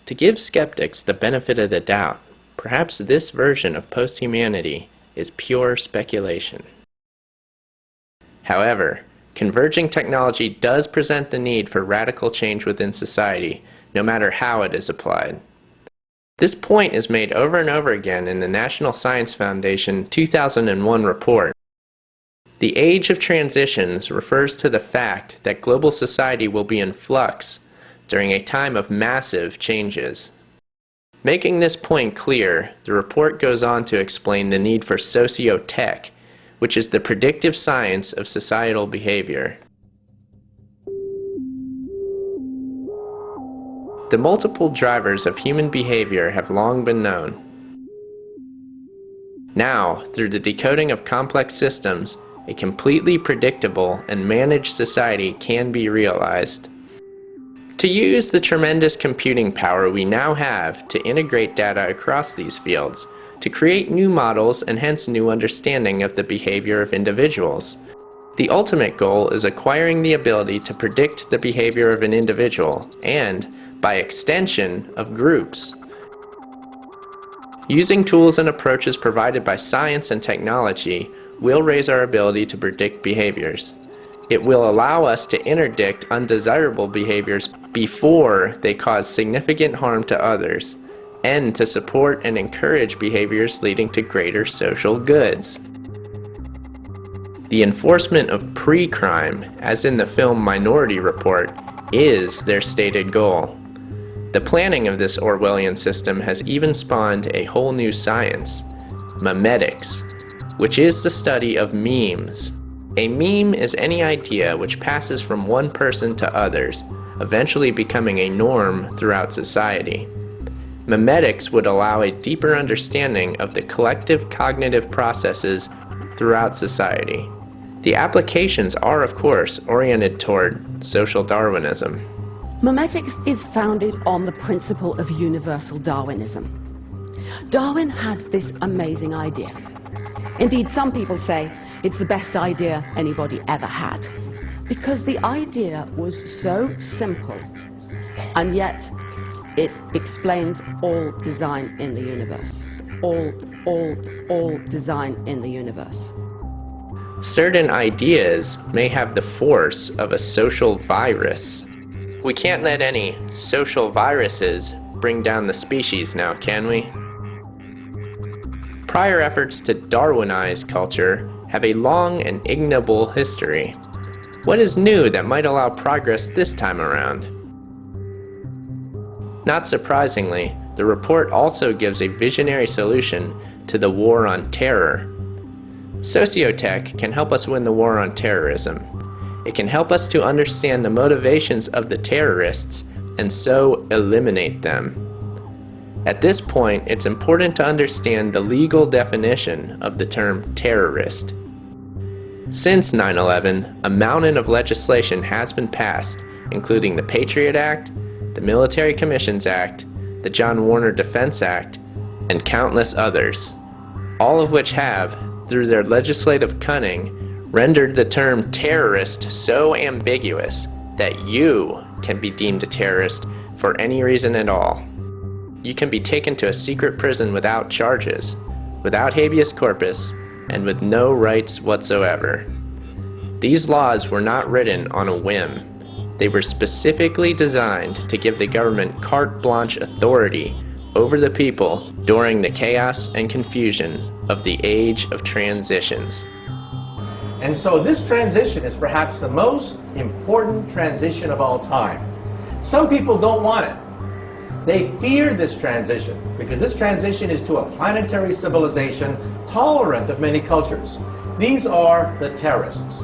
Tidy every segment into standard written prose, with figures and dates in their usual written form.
To give skeptics the benefit of the doubt, perhaps this version of posthumanity is pure speculation. However, converging technology does present the need for radical change within society, no matter how it is applied. This point is made over and over again in the National Science Foundation 2001 report. The age of transitions refers to the fact that global society will be in flux during a time of massive changes. Making this point clear, the report goes on to explain the need for socio-tech, which is the predictive science of societal behavior. The multiple drivers of human behavior have long been known. Now, through the decoding of complex systems, a completely predictable and managed society can be realized. To use the tremendous computing power we now have to integrate data across these fields, to create new models and hence new understanding of the behavior of individuals. The ultimate goal is acquiring the ability to predict the behavior of an individual and, by extension, of groups. Using tools and approaches provided by science and technology will raise our ability to predict behaviors. It will allow us to interdict undesirable behaviors before they cause significant harm to others, and to support and encourage behaviors leading to greater social goods. The enforcement of pre-crime, as in the film Minority Report, is their stated goal. The planning of this Orwellian system has even spawned a whole new science, memetics, which is the study of memes. A meme is any idea which passes from one person to others, eventually becoming a norm throughout society. Memetics would allow a deeper understanding of the collective cognitive processes throughout society. The applications are, of course, oriented toward social Darwinism. Memetics is founded on the principle of universal Darwinism. Darwin had this amazing idea. Indeed, some people say it's the best idea anybody ever had, because the idea was so simple, and yet it explains all design in the universe. All design in the universe. Certain ideas may have the force of a social virus. We can't let any social viruses bring down the species now, can we? Prior efforts to Darwinize culture have a long and ignoble history. What is new that might allow progress this time around? Not surprisingly, the report also gives a visionary solution to the war on terror. Sociotech can help us win the war on terrorism. It can help us to understand the motivations of the terrorists and so eliminate them. At this point, it's important to understand the legal definition of the term terrorist. Since 9/11, a mountain of legislation has been passed, including the Patriot Act, the Military Commissions Act, the John Warner Defense Act, and countless others, all of which have, through their legislative cunning, rendered the term terrorist so ambiguous that you can be deemed a terrorist for any reason at all. You can be taken to a secret prison without charges, without habeas corpus, and with no rights whatsoever. These laws were not written on a whim. They were specifically designed to give the government carte blanche authority over the people during the chaos and confusion of the age of transitions. And so this transition is perhaps the most important transition of all time. Some people don't want it. They fear this transition because this transition is to a planetary civilization tolerant of many cultures. These are the terrorists.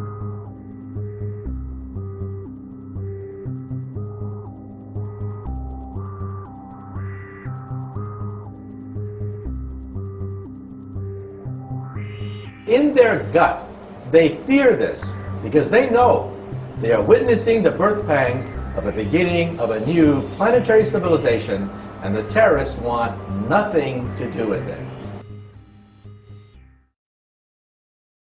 In their gut, they fear this because they know they are witnessing the birth pangs of the beginning of a new planetary civilization, and the terrorists want nothing to do with it.